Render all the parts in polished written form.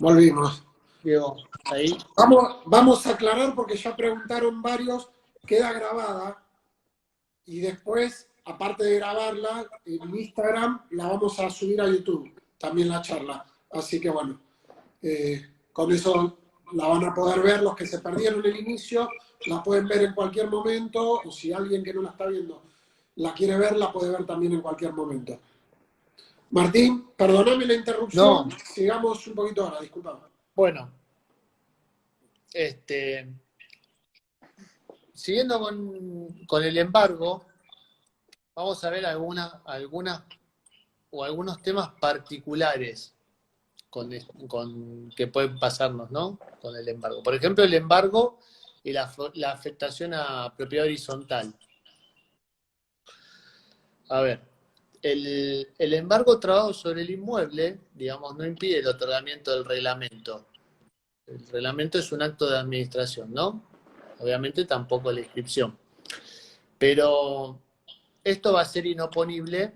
Volvimos. Diego, ahí. Vamos a aclarar porque ya preguntaron varios, queda grabada y después, aparte de grabarla, en Instagram la vamos a subir a YouTube, también la charla. Así que bueno, con eso la van a poder ver los que se perdieron el inicio, la pueden ver en cualquier momento, o si alguien que no la está viendo la quiere ver, la puede ver también en cualquier momento. Martín, perdóname la interrupción, No. sigamos un poquito ahora, disculpame. Bueno, siguiendo con el embargo, vamos a ver algunos temas particulares que pueden pasarnos, ¿no? Con el embargo. Por ejemplo, el embargo y la afectación a propiedad horizontal. A ver, el embargo trabado sobre el inmueble, digamos, no impide el otorgamiento del reglamento. El reglamento es un acto de administración, ¿no? Obviamente tampoco la inscripción. Pero esto va a ser inoponible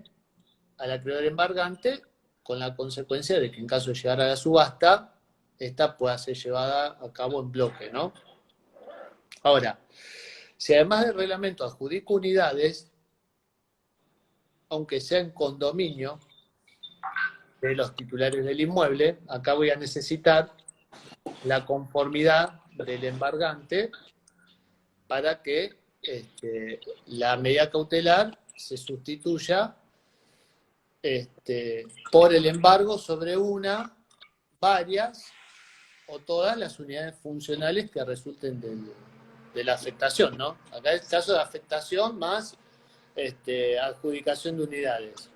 al acreedor embargante, con la consecuencia de que en caso de llegar a la subasta, esta pueda ser llevada a cabo en bloque, ¿no? Ahora, si además del reglamento adjudico unidades, aunque sea en condominio de los titulares del inmueble, acá voy a necesitar la conformidad del embargante para que la medida cautelar se sustituya por el embargo sobre una, varias o todas las unidades funcionales que resulten de la afectación, ¿no? Acá es caso de afectación más adjudicación de unidades.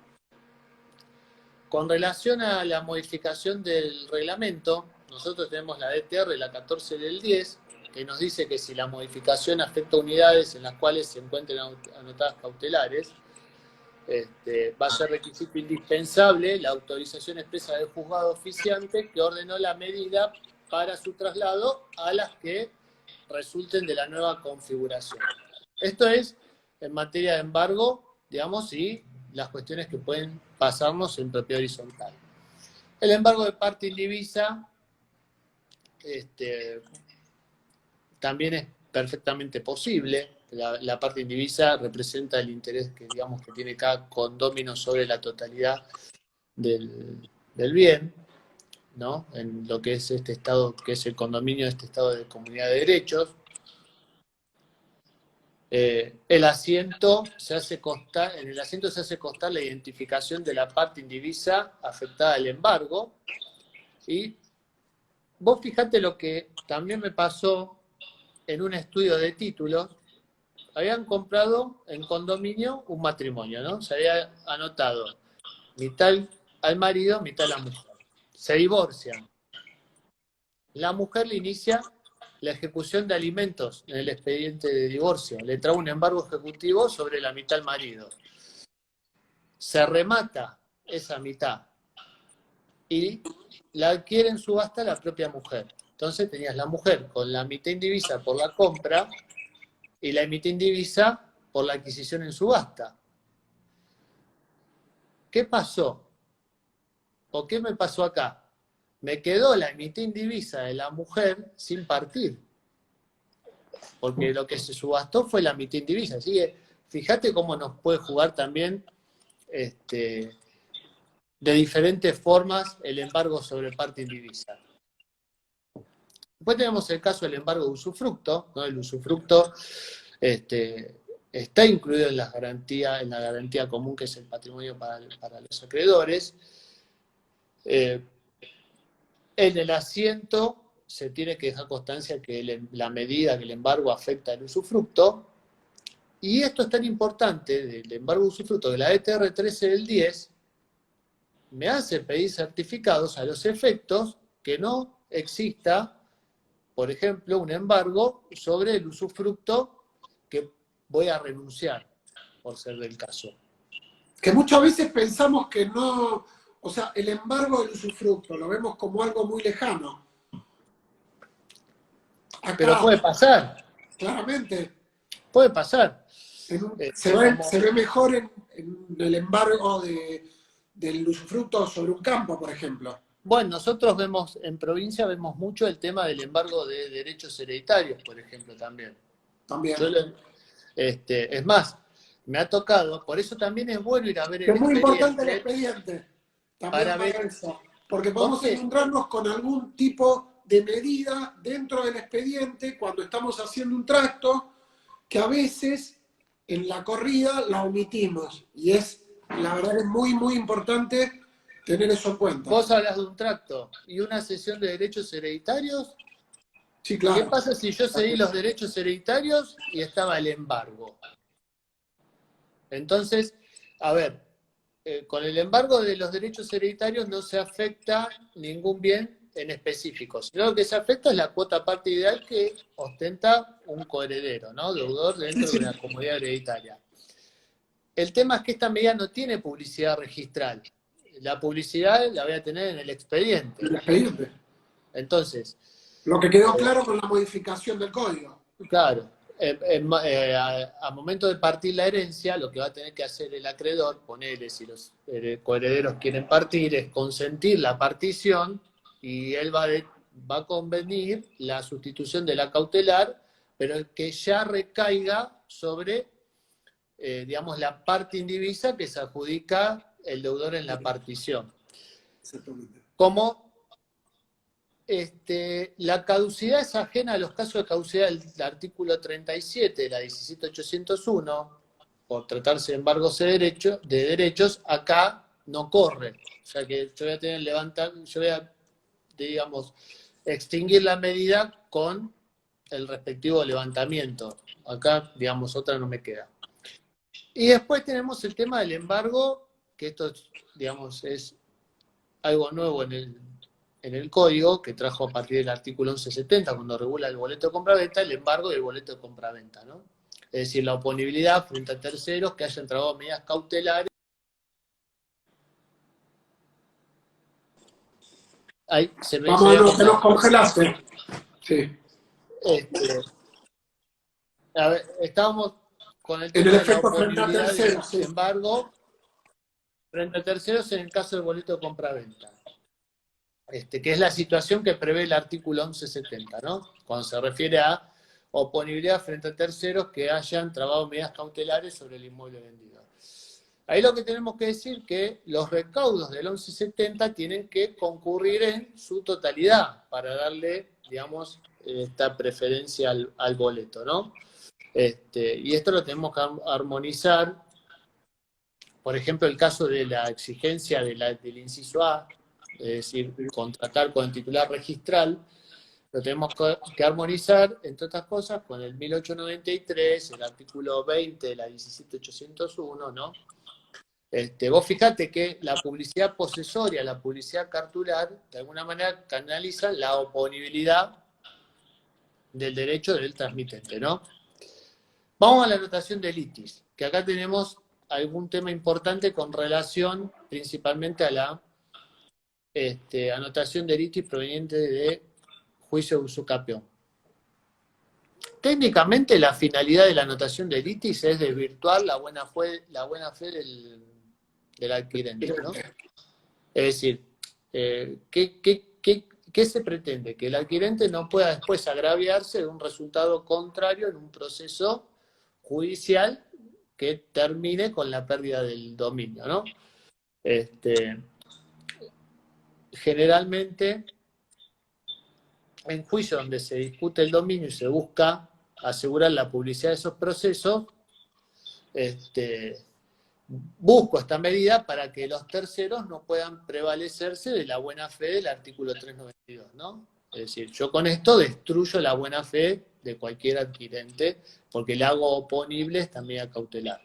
Con relación a la modificación del reglamento, nosotros tenemos la DTR, la 14 del 10, que nos dice que si la modificación afecta unidades en las cuales se encuentren anotadas cautelares, va a ser requisito indispensable la autorización expresa del juzgado oficiante que ordenó la medida para su traslado a las que resulten de la nueva configuración. Esto es en materia de embargo, digamos, y las cuestiones que pueden pasarnos en propiedad horizontal. El embargo de parte indivisa también es perfectamente posible. La parte indivisa representa el interés que, digamos, que tiene cada condómino sobre la totalidad del bien, ¿no? En lo que es este estado, que es el condominio de este estado de comunidad de derechos. En el asiento se hace constar la identificación de la parte indivisa afectada al embargo. Y vos fijate lo que también me pasó en un estudio de títulos. Habían comprado en condominio un matrimonio, ¿no? Se había anotado mitad al marido, mitad a la mujer. Se divorcian. La mujer le inicia la ejecución de alimentos en el expediente de divorcio. Le trae un embargo ejecutivo sobre la mitad al marido. Se remata esa mitad y la adquiere en subasta la propia mujer. Entonces tenías la mujer con la mitad indivisa por la compra y la mitad indivisa por la adquisición en subasta. ¿Qué pasó? ¿O qué me pasó acá? Me quedó la mitad indivisa de la mujer sin partir, porque lo que se subastó fue la mitad indivisa. Así que fíjate cómo nos puede jugar también de diferentes formas el embargo sobre parte indivisa. Después tenemos el caso del embargo de usufructo, ¿no? El usufructo está incluido en la garantía común que es el patrimonio para los acreedores. En el asiento se tiene que dejar constancia que la medida que el embargo afecta al usufructo, y esto es tan importante del embargo de usufructo que la ETR 13 del 10 me hace pedir certificados a los efectos que no exista, por ejemplo, un embargo sobre el usufructo que voy a renunciar, por ser del caso. Que muchas veces pensamos que no, o sea, el embargo del usufructo lo vemos como algo muy lejano. Acá, pero puede pasar. Claramente. Puede pasar. Se ve mejor en el embargo del usufructo sobre un campo, por ejemplo. Bueno, nosotros vemos, en provincia vemos mucho el tema del embargo de derechos hereditarios, por ejemplo, también. Yo también. es más, me ha tocado, por eso también es bueno ir a ver Que el es muy importante el expediente, expediente, también para para ver, eso, porque ¿por podemos qué? encontrarnos con algún tipo de medida dentro del expediente cuando estamos haciendo un tracto que a veces en la corrida la omitimos y la verdad es muy, muy importante tener eso en cuenta. Vos hablas de un tracto y una cesión de derechos hereditarios. Sí, ¿Qué claro. pasa si yo cedí los derechos hereditarios y estaba el embargo? Entonces, a ver, con el embargo de los derechos hereditarios no se afecta ningún bien en específico, sino lo que se afecta es la cuota parte ideal que ostenta un coheredero, ¿no? Deudor Sí, dentro de sí, una comunidad hereditaria. El tema es que esta medida no tiene publicidad registral. La publicidad la voy a tener en el expediente. el expediente. Entonces, Lo que quedó claro con la modificación del código. claro, a momento de partir la herencia, lo que va a tener que hacer el acreedor, ponerle si los coherederos quieren partir, es consentir la partición y él va a convenir la sustitución de la cautelar, pero que ya recaiga sobre, digamos, la parte indivisa que se adjudica el deudor en la partición. Exactamente. Como la caducidad es ajena a los casos de caducidad del artículo 37 de la 17.801, por tratarse de embargos de derechos, acá no corre. O sea que yo voy a yo voy a, digamos, extinguir la medida con el respectivo levantamiento. Acá, digamos, otra no me queda. Y después tenemos el tema del embargo, que esto, digamos, es algo nuevo en el código que trajo a partir del artículo 1170, cuando regula el boleto de compraventa, el embargo del boleto de compraventa, ¿no? Es decir, la oponibilidad frente a terceros que hayan trabado medidas cautelares. Ahí se Vamos, había no, que nos cortado. congelaste. Sí. Este, a ver, estábamos con el En el tema de la efecto frente a oponibilidad del terceros, sí. embargo frente a terceros en el caso del boleto de compraventa. Que es la situación que prevé el artículo 1170, ¿no? Cuando se refiere a oponibilidad frente a terceros que hayan trabado medidas cautelares sobre el inmueble vendido. Ahí lo que tenemos que decir que los recaudos del 1170 tienen que concurrir en su totalidad para darle, digamos, esta preferencia al boleto, ¿no? Y esto lo tenemos que armonizar. Por ejemplo, el caso de la exigencia del inciso A, es decir, contratar con el titular registral, lo tenemos que armonizar, entre otras cosas, con el 1893, el artículo 20 de la 17801, ¿no? Vos fijate que la publicidad posesoria, la publicidad cartular, de alguna manera canalizan la oponibilidad del derecho del transmitente, ¿no? Vamos a la anotación de litis, que acá tenemos algún tema importante con relación principalmente a la anotación de litis proveniente de juicio de usucapión. Técnicamente la finalidad de la anotación de litis es desvirtuar la buena fe del adquirente, ¿no? Es decir, ¿qué se pretende? Que el adquirente no pueda después agraviarse de un resultado contrario en un proceso judicial que termine con la pérdida del dominio, ¿no? Generalmente, en juicio donde se discute el dominio y se busca asegurar la publicidad de esos procesos, busco esta medida para que los terceros no puedan prevalecerse de la buena fe del artículo 392, ¿no? Es decir, yo con esto destruyo la buena fe de cualquier adquirente porque le hago oponible esta medida cautelar.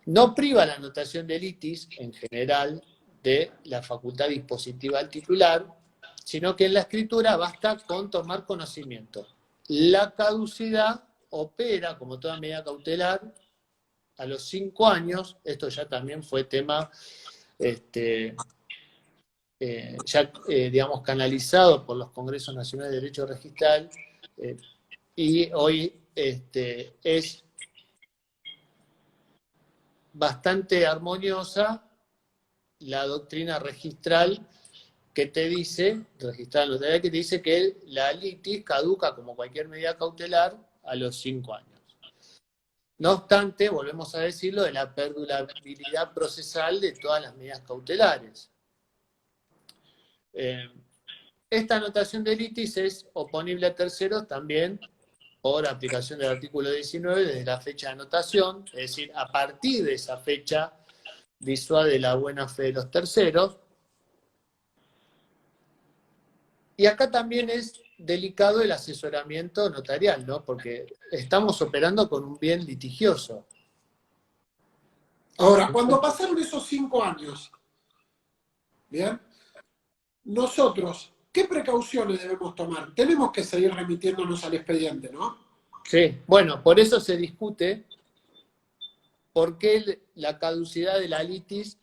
No priva la anotación de litis, en general, de la facultad dispositiva del titular, sino que en la escritura basta con tomar conocimiento. La caducidad opera, como toda medida cautelar, a los 5 años. Esto ya también fue tema, digamos, canalizado por los Congresos Nacionales de Derecho Registral, y hoy es bastante armoniosa la doctrina registral que te dice, registrada en notarial, que te dice que la litis caduca como cualquier medida cautelar a los 5 años. No obstante, volvemos a decirlo de la perdurabilidad procesal de todas las medidas cautelares. Esta anotación de litis es oponible a terceros también por aplicación del artículo 19 desde la fecha de anotación, es decir, a partir de esa fecha disuade la buena fe de los terceros. Y acá también es delicado el asesoramiento notarial, ¿no? Porque estamos operando con un bien litigioso. Ahora, cuando pasaron esos 5 años, ¿bien? Nosotros, ¿qué precauciones debemos tomar? Tenemos que seguir remitiéndonos al expediente, ¿no? Sí, bueno, por eso se discute por qué la caducidad de la litis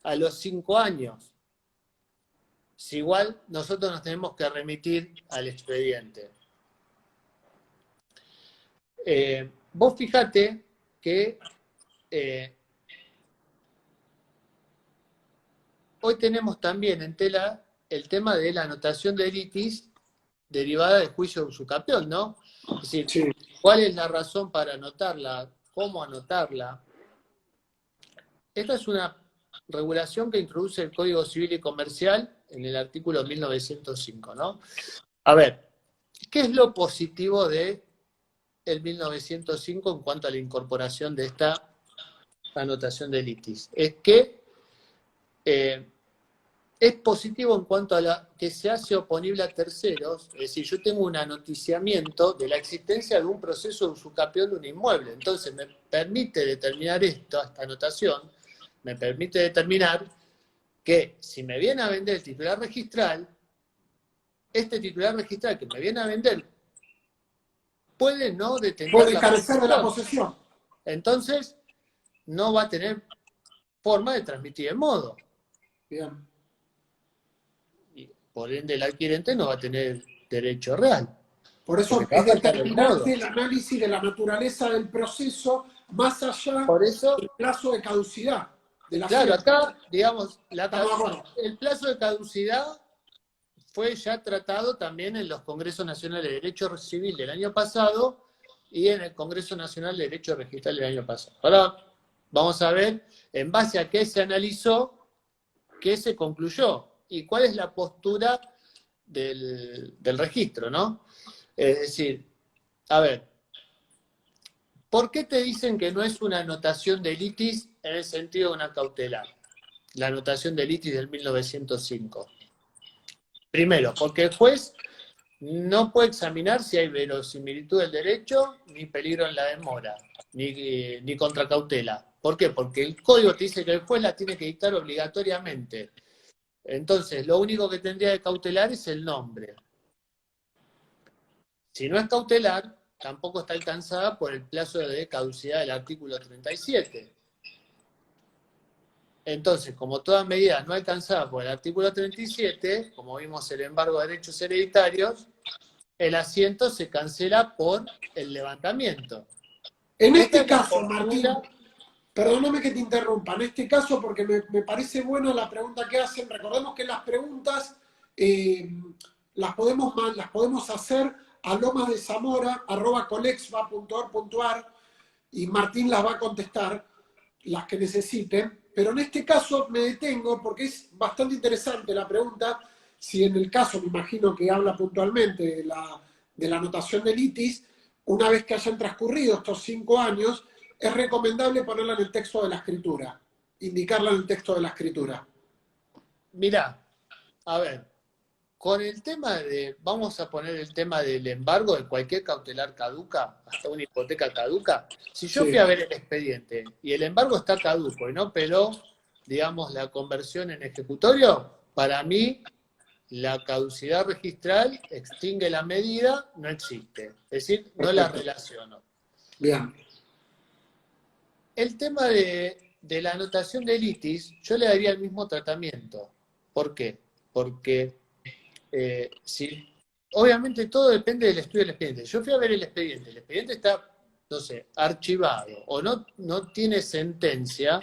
a los 5 años. Si igual nosotros nos tenemos que remitir al expediente. Vos fíjate que hoy tenemos también en tela el tema de la anotación de litis derivada del juicio de usucapión, ¿no? Es decir, Sí. ¿cuál es la razón para anotarla? ¿Cómo anotarla? Esta es una regulación que introduce el Código Civil y Comercial en el artículo 1905, ¿no? A ver, ¿qué es lo positivo de el 1905 en cuanto a la incorporación de esta anotación de litis? Es que es positivo en cuanto a que se hace oponible a terceros, es decir, yo tengo un anoticiamiento de la existencia de un proceso de usucapión de un inmueble, entonces me permite determinar esta anotación, me permite determinar que si me viene a vender el titular registral, este titular registral que me viene a vender puede no detener Puede la carecer de la posesión. posesión. Entonces, no va a tener forma de transmitir el modo. Bien. Y por ende, el adquirente no va a tener derecho real. Por eso Porque va es a faltar el modo. determinante el análisis de la naturaleza del proceso más allá Por eso, del plazo de caducidad de la claro, fianza. acá, digamos, ¿Estamos de acuerdo? el plazo de caducidad fue ya tratado también en los Congresos Nacionales de Derecho Civil del año pasado y en el Congreso Nacional de Derecho Registral del año pasado. Ahora vamos a ver en base a qué se analizó, qué se concluyó y cuál es la postura del registro, ¿no? Es decir, a ver, ¿por qué te dicen que no es una anotación de litis en el sentido de una cautelar? La anotación de litis del 1905. Primero, porque el juez no puede examinar si hay verosimilitud del derecho, ni peligro en la demora, ni contracautela. ¿Por qué? Porque el código te dice que el juez la tiene que dictar obligatoriamente. Entonces, lo único que tendría de cautelar es el nombre. Si no es cautelar, tampoco está alcanzada por el plazo de caducidad del artículo 37. Entonces, como toda medida no alcanzada por el artículo 37, como vimos el embargo de derechos hereditarios, el asiento se cancela por el levantamiento. En Esta este es la caso, Martín, postura. perdóname que te interrumpa, en este caso porque me parece buena la pregunta que hacen, recordemos que las preguntas las podemos hacer a lomasdezamora@colexva.org.ar y Martín las va a contestar, las que necesiten, pero en este caso me detengo porque es bastante interesante la pregunta, si en el caso, me imagino que habla puntualmente de la anotación de litis, una vez que hayan transcurrido estos 5 años, es recomendable ponerla en el texto de la escritura, indicarla en el texto de la escritura. Mirá, a ver, con el tema vamos a poner el tema del embargo de cualquier cautelar caduca, hasta una hipoteca caduca. Si yo fui Sí. a ver el expediente y el embargo está caduco y no peló, digamos, la conversión en ejecutorio, para mí la caducidad registral extingue la medida, no existe. Es decir, no la Perfecto. relaciono. Bien. El tema de la anotación de litis, yo le daría el mismo tratamiento. ¿Por qué? Porque obviamente todo depende del estudio del expediente. Yo fui a ver el expediente está, no sé, archivado o no tiene sentencia,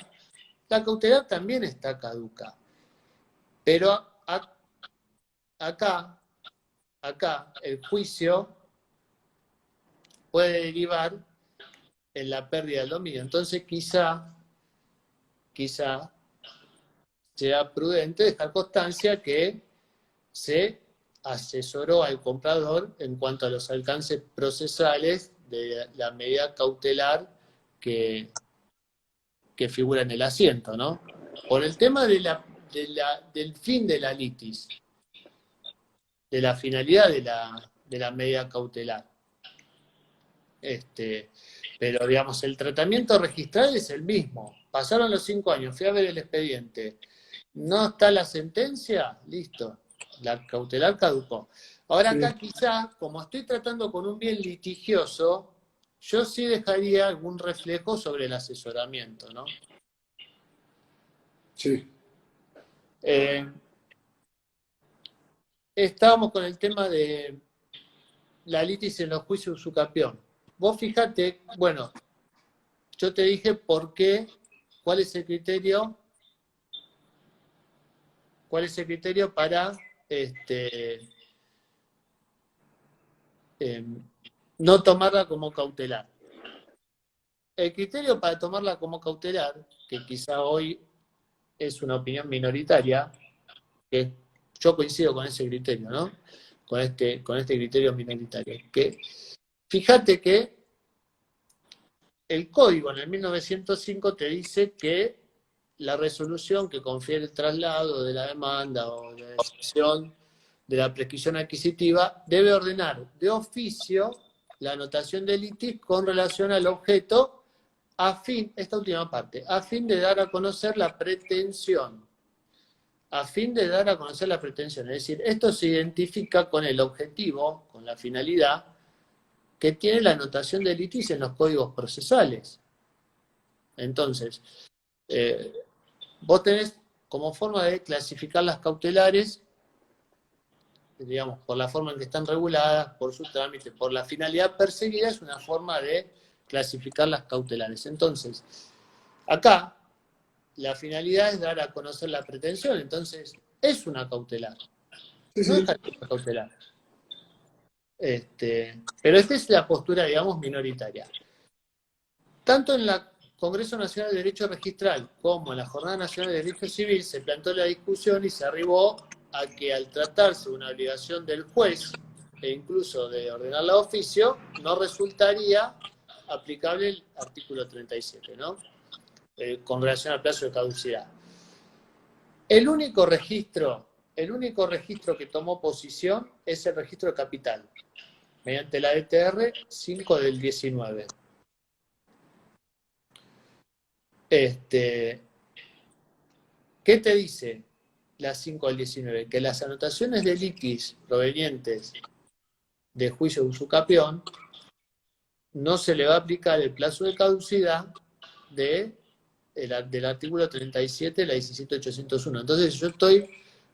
la cautelar también está caduca. Pero acá el juicio puede derivar en la pérdida del dominio. Entonces quizá sea prudente dejar constancia que se asesoró al comprador en cuanto a los alcances procesales de la medida cautelar que figura en el asiento, ¿no? Por el tema del fin de la litis, de la finalidad de la medida cautelar. Pero, digamos, el tratamiento registral es el mismo. Pasaron los 5 años, fui a ver el expediente. No está la sentencia, listo. La cautelar caducó. Ahora acá quizá, como estoy tratando con un bien litigioso, yo sí dejaría algún reflejo sobre el asesoramiento, ¿no? Sí. Estábamos con el tema de la litis en los juicios usucapión. Vos fijate, bueno, yo te dije por qué, cuál es el criterio para no tomarla como cautelar. El criterio para tomarla como cautelar, que quizá hoy es una opinión minoritaria, que yo coincido con ese criterio, ¿no? Con este criterio minoritario. Que fíjate que el código en el 1905 te dice que la resolución que confiere el traslado de la demanda o la decisión de la prescripción adquisitiva debe ordenar de oficio la anotación de litis con relación al objeto esta última parte, a fin de dar a conocer la pretensión. A fin de dar a conocer la pretensión. Es decir, esto se identifica con el objetivo, con la finalidad que tiene la anotación de litis en los códigos procesales. Entonces, vos tenés como forma de clasificar las cautelares, digamos, por la forma en que están reguladas, por su trámite, por la finalidad perseguida, es una forma de clasificar las cautelares. Entonces, acá, la finalidad es dar a conocer la pretensión, entonces es una cautelar. Sí, No sí. es una cautelar. Pero esta es la postura, digamos, minoritaria. Tanto en la Congreso Nacional de Derecho Registral como en la Jornada Nacional de Derecho Civil se planteó la discusión y se arribó a que al tratarse de una obligación del juez e incluso de ordenarla de oficio, no resultaría aplicable el artículo 37, ¿no? Con relación al plazo de caducidad. El único registro que tomó posición es el registro de capital, mediante la DTR 5 del 19. ¿Qué te dice la 5 del 19? Que las anotaciones de litis provenientes de juicio de usucapión no se le va a aplicar el plazo de caducidad del artículo 37 de la 17801. Entonces, si yo estoy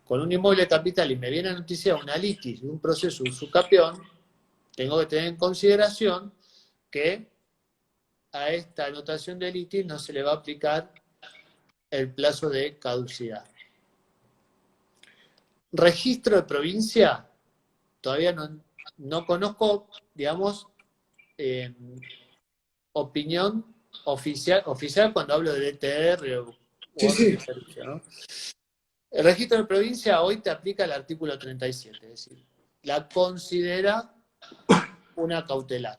con un inmueble de capital y me viene a noticiar una litis de un proceso de usucapión, tengo que tener en consideración que a esta anotación de litis no se le va a aplicar el plazo de caducidad. Registro de provincia, todavía no conozco, digamos, opinión oficial cuando hablo de DTR o orden de servicio, ¿no? El registro de provincia hoy te aplica el artículo 37, es decir, la considera una cautelar.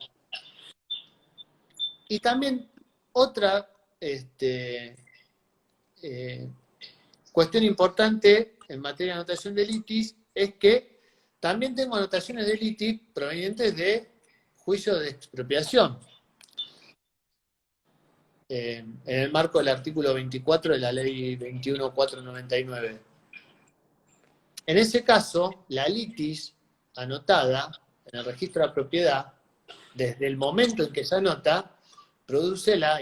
Y también otra cuestión importante en materia de anotación de litis es que también tengo anotaciones de litis provenientes de juicios de expropiación. En el marco del artículo 24 de la ley 21.499. En ese caso, la litis anotada en el registro de la propiedad, desde el momento en que se anota, produce la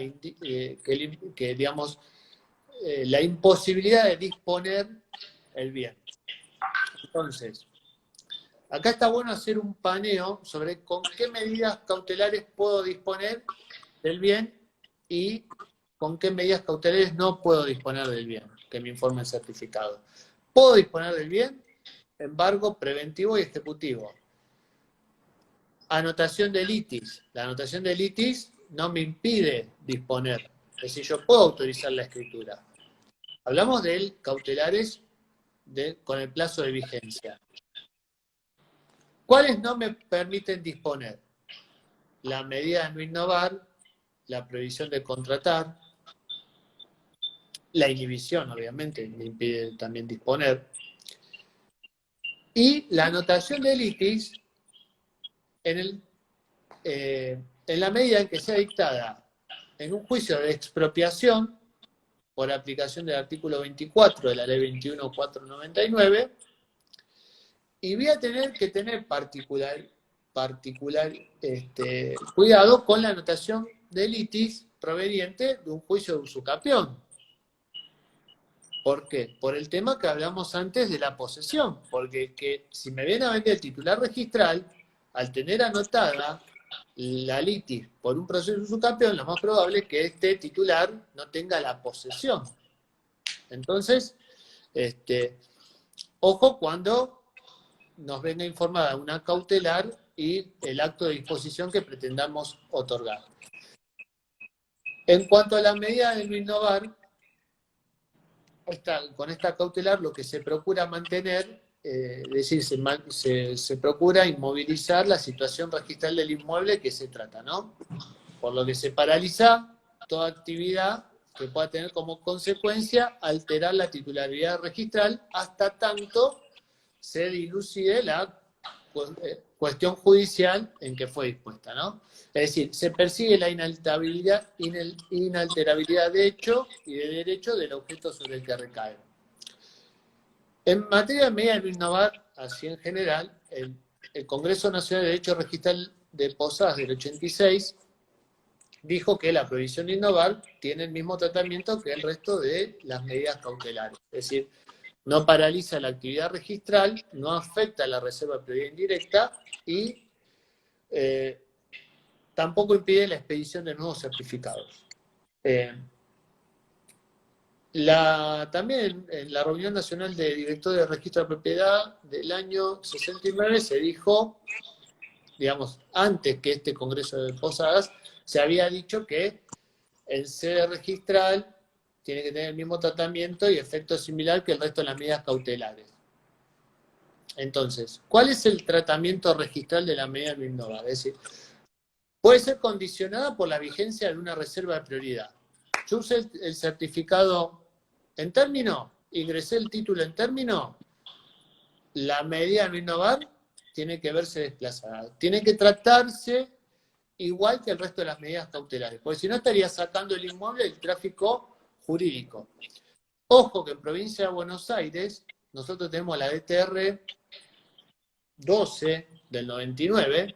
imposibilidad de disponer el bien. Entonces, acá está bueno hacer un paneo sobre con qué medidas cautelares puedo disponer del bien y con qué medidas cautelares no puedo disponer del bien, que me informe el certificado. ¿Puedo disponer del bien? embargo preventivo y ejecutivo. Anotación de litis. La anotación de litis no me impide disponer. Es decir, yo puedo autorizar la escritura. Hablamos de cautelares con el plazo de vigencia. ¿Cuáles no me permiten disponer? La medida de no innovar, la prohibición de contratar, la inhibición, obviamente, me impide también disponer, y la anotación de litis en la medida en que sea dictada en un juicio de expropiación por aplicación del artículo 24 de la ley 21.499, y voy a tener que tener particular cuidado con la anotación de litis proveniente de un juicio de usucapión. ¿Por qué? Por el tema que hablamos antes de la posesión, porque si me viene a vender el titular registral, al tener anotada la litis por un proceso de usucapión, lo más probable es que este titular no tenga la posesión. Entonces, ojo cuando nos venga informada una cautelar y el acto de disposición que pretendamos otorgar. En cuanto a la medida de no innovar, con esta cautelar lo que se procura mantener, es decir, se procura inmovilizar la situación registral del inmueble que se trata, ¿no? Por lo que se paraliza toda actividad que pueda tener como consecuencia alterar la titularidad registral hasta tanto se dilucide la cuestión judicial en que fue dispuesta, ¿no? Es decir, se persigue la inalterabilidad de hecho y de derecho del objeto sobre el que recae. En materia de medida de no innovar, así en general, el Congreso Nacional de Derecho Registral de Posadas del 86 dijo que la prohibición de innovar tiene el mismo tratamiento que el resto de las medidas cautelares. Es decir, no paraliza la actividad registral, no afecta la reserva previa indirecta y tampoco impide la expedición de nuevos certificados. También en la reunión nacional de directores de registro de propiedad del año 69 se dijo, digamos, antes que este Congreso de Posadas, se había dicho que el sede registral tiene que tener el mismo tratamiento y efecto similar que el resto de las medidas cautelares. Entonces, ¿cuál es el tratamiento registral de la medida no innovar? Es decir, puede ser condicionada por la vigencia de una reserva de prioridad. Yo usé el certificado en término, ingresé el título en término, la medida no innovar tiene que verse desplazada. Tiene que tratarse igual que el resto de las medidas cautelares, porque si no estaría sacando el inmueble del tráfico jurídico. Ojo que en provincia de Buenos Aires nosotros tenemos la DTR 12 del 99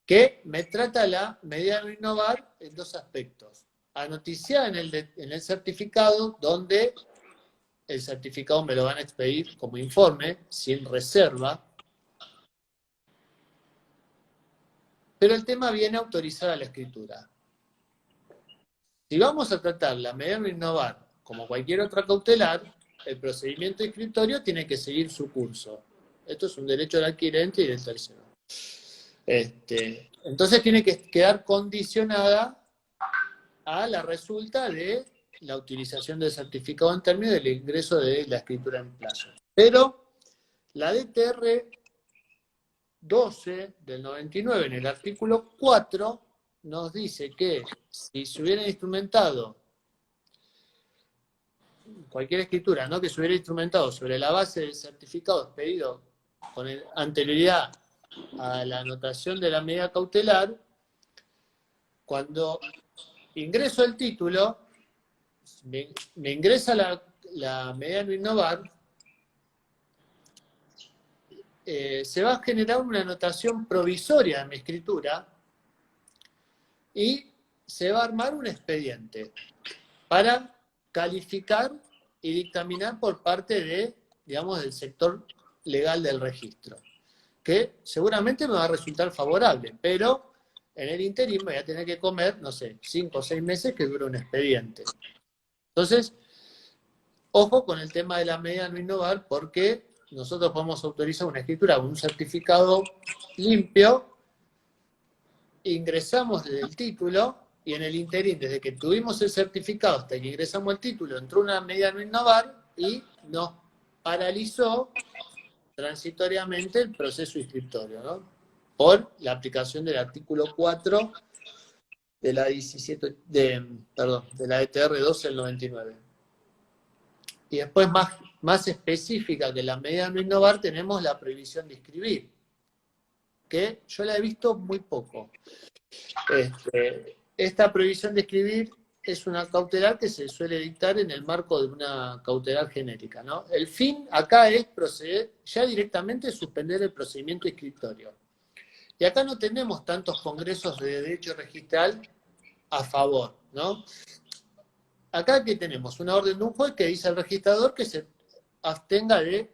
que me trata la medida de no innovar en dos aspectos. Anoticiada en el certificado, donde el certificado me lo van a expedir como informe, sin reserva, pero el tema viene autorizada a la escritura. Si vamos a tratar la medida de no innovar como cualquier otra cautelar, el procedimiento inscriptorio tiene que seguir su curso. Esto es un derecho del adquirente y del tercero. Entonces tiene que quedar condicionada a la resulta de la utilización del certificado en término del ingreso de la escritura en plazo. Pero la DTR 12 del 99, en el artículo 4, nos dice que si se hubiera instrumentado cualquier escritura, ¿no?, que se hubiera instrumentado sobre la base del certificado expedido con anterioridad a la anotación de la medida cautelar, cuando ingreso el título, me ingresa la medida de no innovar, se va a generar una anotación provisoria de mi escritura y se va a armar un expediente para calificar y dictaminar por parte del sector legal del registro, que seguramente me va a resultar favorable, pero en el interín me voy a tener que comer, no sé, 5 o 6 meses que dura un expediente. Entonces, ojo con el tema de la medida no innovar, porque nosotros podemos autorizar una escritura con un certificado limpio, ingresamos el título y en el interín, desde que tuvimos el certificado hasta que ingresamos el título, entró una medida no innovar y nos paralizó transitoriamente el proceso inscriptorio, ¿no? Por la aplicación del artículo 4 de la 17, de la ETR 12 del 99. Y después, más específica que la medida no innovar, tenemos la prohibición de inscribir, que yo la he visto muy poco. Esta prohibición de inscribir es una cautelar que se suele dictar en el marco de una cautelar genérica, ¿no? El fin acá es proceder, ya directamente suspender el procedimiento inscriptorio. Y acá no tenemos tantos congresos de derecho registral a favor, ¿no? Acá que tenemos una orden de un juez que dice al registrador que se abstenga de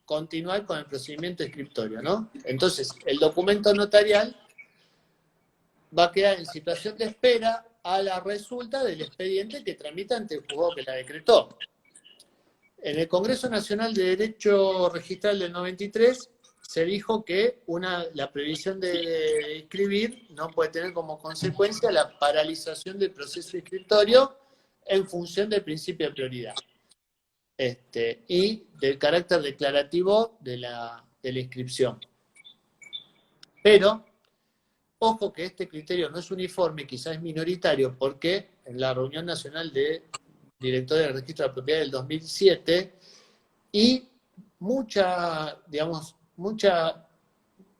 continuar con el procedimiento inscriptorio, ¿no? Entonces, el documento notarial va a quedar en situación de espera a la resulta del expediente que tramita ante el juzgado que la decretó. En el Congreso Nacional de Derecho Registral del 93 se dijo que la prohibición de inscribir no puede tener como consecuencia la paralización del proceso inscriptorio en función del principio de prioridad y del carácter declarativo de la inscripción. Pero ojo que este criterio no es uniforme, quizás es minoritario, porque en la Reunión Nacional de Directores de Registro de la Propiedad del 2007 y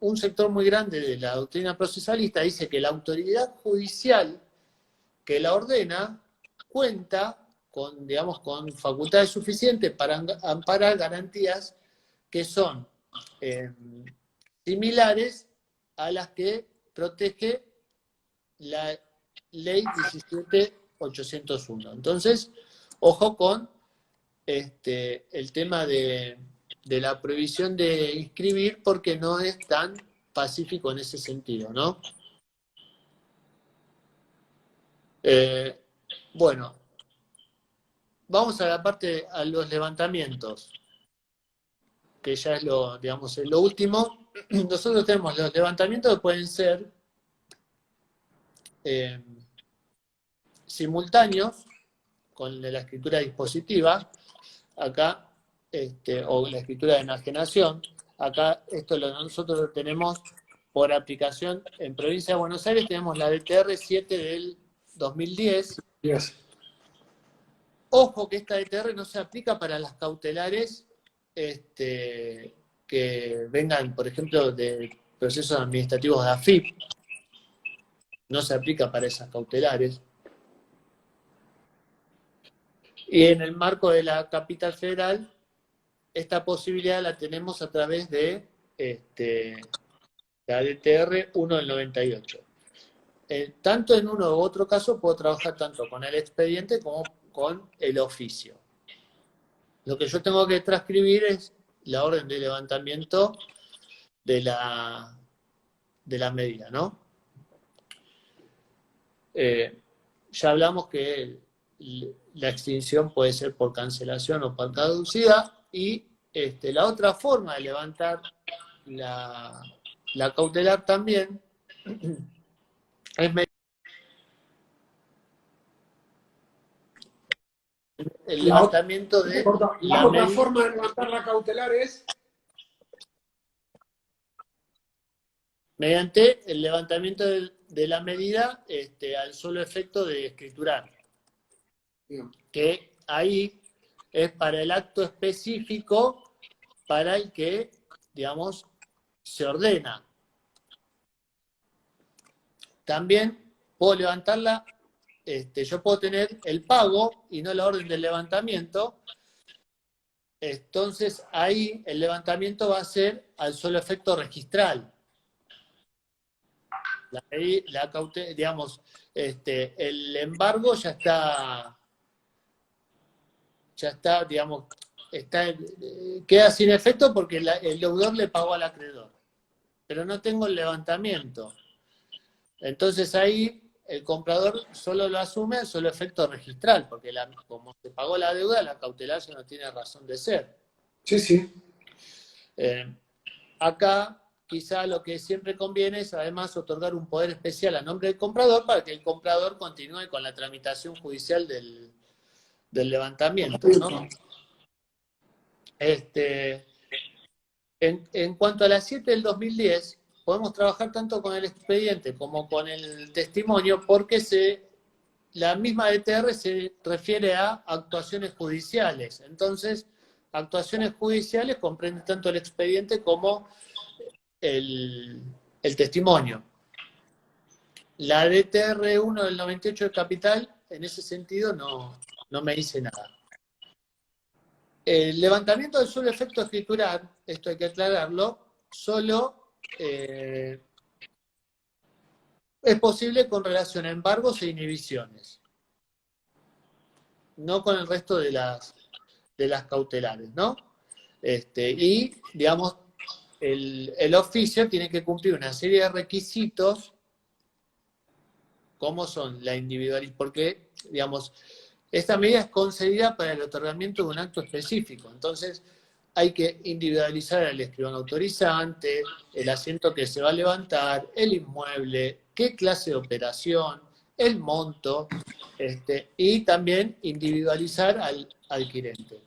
un sector muy grande de la doctrina procesalista dice que la autoridad judicial que la ordena cuenta con, con facultades suficientes para amparar garantías que son similares a las que protege la ley 17.801. Entonces, ojo con el tema de la prohibición de inscribir porque no es tan pacífico en ese sentido, ¿no? Bueno, vamos a la parte, a los levantamientos, que ya es lo, digamos, es lo último. Nosotros tenemos los levantamientos que pueden ser simultáneos con la escritura dispositiva, acá, o la escritura de enajenación. Acá nosotros lo tenemos por aplicación en Provincia de Buenos Aires, tenemos la DTR 7 del 2010. Yes. Ojo que esta DTR no se aplica para las cautelares que vengan, por ejemplo, de procesos administrativos de AFIP. No se aplica para esas cautelares. Y en el marco de la capital federal, esta posibilidad la tenemos a través de la DTR 1 del 98. Tanto en uno u otro caso puedo trabajar tanto con el expediente como con el oficio. Lo que yo tengo que transcribir es la orden de levantamiento de la medida, ¿no? Ya hablamos que la extinción puede ser por cancelación o por caducidad, y la otra forma de levantar la cautelar también es el levantamiento de la otra forma de levantar la cautelar es mediante el levantamiento de la medida al solo efecto de escriturar. Bien. Que ahí es para el acto específico para el que, digamos, se ordena. También puedo levantarla, yo puedo tener el pago y no la orden del levantamiento. Entonces ahí el levantamiento va a ser al solo efecto registral. Digamos, el embargo ya está, digamos, queda sin efecto porque el deudor le pagó al acreedor, pero no tengo el levantamiento. Entonces ahí el comprador solo lo asume al solo efecto registral, porque como se pagó la deuda, la cautelar ya no tiene razón de ser. Sí, sí. Eh, Acá quizá lo que siempre conviene es además otorgar un poder especial a nombre del comprador para que el comprador continúe con la tramitación judicial del levantamiento, ¿no? En cuanto a las 7 del 2010, podemos trabajar tanto con el expediente como con el testimonio porque la misma DTR se refiere a actuaciones judiciales. Entonces, actuaciones judiciales comprende tanto el expediente como el, el testimonio. La DTR1 del 98 de Capital, en ese sentido, no me dice nada. El levantamiento del solo efecto escritural, esto hay que aclararlo, solo es posible con relación a embargos e inhibiciones, no con el resto de las cautelares, ¿no? Y, digamos, el oficio tiene que cumplir una serie de requisitos, como son la individualización, porque, digamos, esta medida es concedida para el otorgamiento de un acto específico. Entonces, hay que individualizar al escribano autorizante, el asiento que se va a levantar, el inmueble, qué clase de operación, el monto, y también individualizar al adquirente.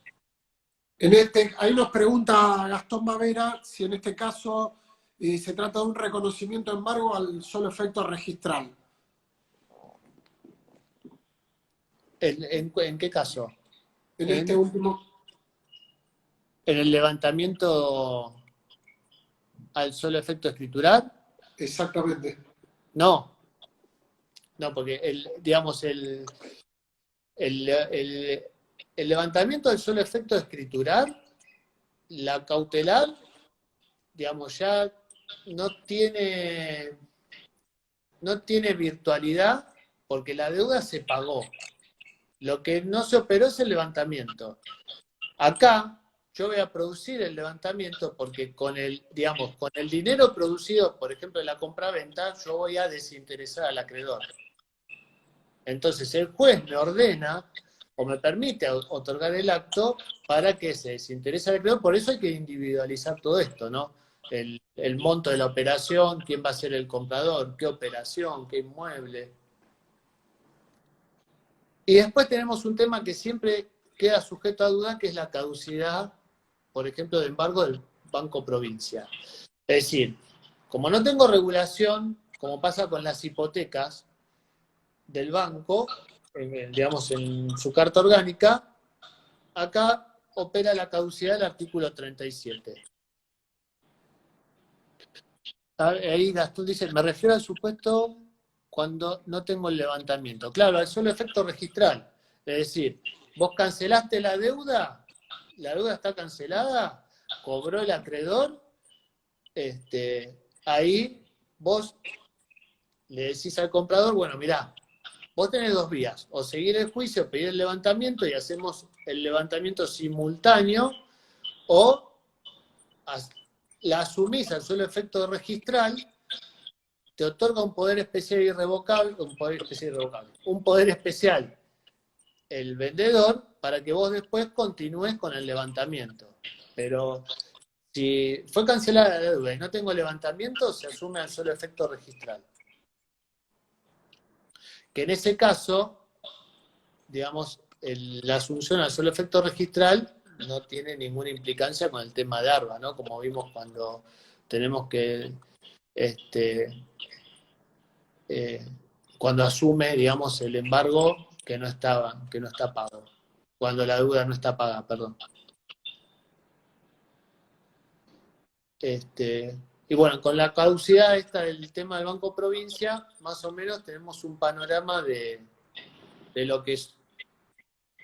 Ahí nos pregunta Gastón Mavera si en este caso se trata de un reconocimiento de embargo al solo efecto registral. ¿En qué caso? En este último. ¿En el levantamiento al solo efecto escritural? Exactamente. No, porque digamos, el levantamiento del solo efecto escritural, la cautelar, digamos, ya no tiene virtualidad porque la deuda se pagó. Lo que no se operó es el levantamiento. Acá yo voy a producir el levantamiento porque con el dinero producido, por ejemplo, de la compraventa, yo voy a desinteresar al acreedor. Entonces el juez me ordena o me permite otorgar el acto para que se desinterese al acreedor. Por eso hay que individualizar todo esto, ¿no? El monto de la operación, quién va a ser el comprador, qué operación, qué inmueble. Y después tenemos un tema que siempre queda sujeto a duda, que es la caducidad, por ejemplo, de embargo del Banco Provincia. Es decir, como no tengo regulación, como pasa con las hipotecas del banco, digamos en su carta orgánica, acá opera la caducidad del artículo 37. Ahí Gastón dice, me refiero al supuesto cuando no tengo el levantamiento. Claro, al solo efecto registral. Es decir, vos cancelaste la deuda está cancelada, cobró el acreedor, ahí vos le decís al comprador, bueno, mirá, vos tenés dos vías, o seguir el juicio, pedir el levantamiento y hacemos el levantamiento simultáneo, o la asumís al solo efecto registral, te otorga un poder especial irrevocable, un poder especial el vendedor para que vos después continúes con el levantamiento. Pero si fue cancelada la deuda y no tengo levantamiento, se asume al solo efecto registral. Que en ese caso, digamos, la asunción al solo efecto registral no tiene ninguna implicancia con el tema de ARBA, ¿no? Como vimos cuando tenemos que, cuando asume, digamos, el embargo que no está pago, cuando la deuda no está paga, perdón. Y bueno, con la caducidad esta del tema del Banco Provincia, más o menos tenemos un panorama de lo que es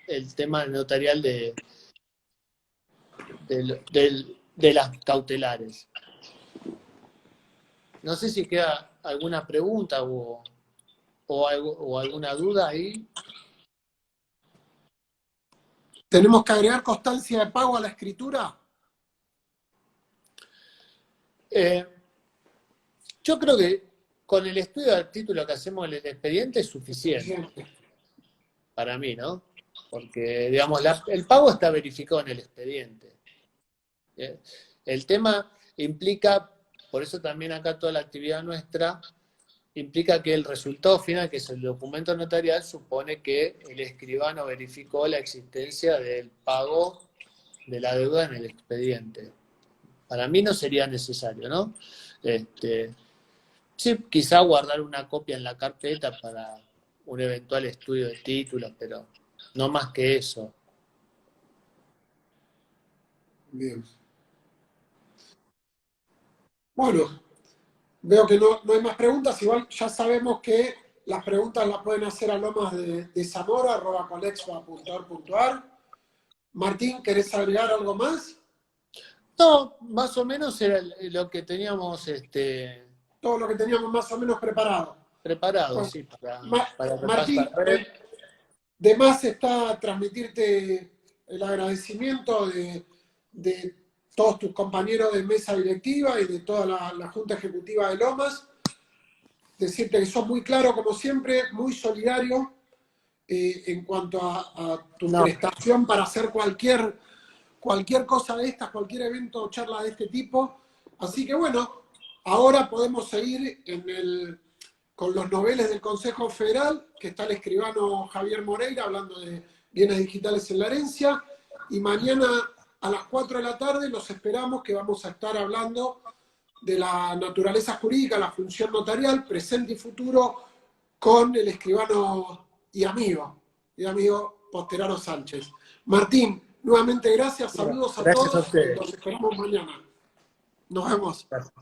el tema notarial de las cautelares. No sé si queda alguna pregunta o alguna duda ahí. ¿Tenemos que agregar constancia de pago a la escritura? Yo creo que con el estudio del título que hacemos en el expediente es suficiente. Para mí, ¿no? Porque, digamos, el pago está verificado en el expediente. El tema implica, por eso también acá toda la actividad nuestra, implica que el resultado final, que es el documento notarial, supone que el escribano verificó la existencia del pago de la deuda en el expediente. Para mí no sería necesario, ¿no? Sí, quizá guardar una copia en la carpeta para un eventual estudio de títulos, pero no más que eso. Bien. Bueno, veo que no hay más preguntas. Igual ya sabemos que las preguntas las pueden hacer a lomas de Zamora, @colexpa.ar. Martín, ¿querés agregar algo más? No, más o menos era lo que teníamos Todo lo que teníamos más o menos preparado. preparado, Bueno, sí, para Martín, repasar. de más está transmitirte el agradecimiento de todos tus compañeros de mesa directiva y de toda la Junta Ejecutiva de Lomas. Decirte que sos muy claro, como siempre, muy solidario en cuanto a tu No, prestación para hacer cualquier cosa de estas, cualquier evento o charla de este tipo. Así que bueno, ahora podemos seguir con los noveles del Consejo Federal, que está el escribano Javier Moreira hablando de bienes digitales en la herencia, y mañana a las 4 de la tarde los esperamos, que vamos a estar hablando de la naturaleza jurídica, la función notarial, presente y futuro, con el escribano y amigo Posteraro Sánchez. Martín, nuevamente gracias, saludos a gracias a todos y ustedes. los esperamos mañana. Nos vemos. Gracias.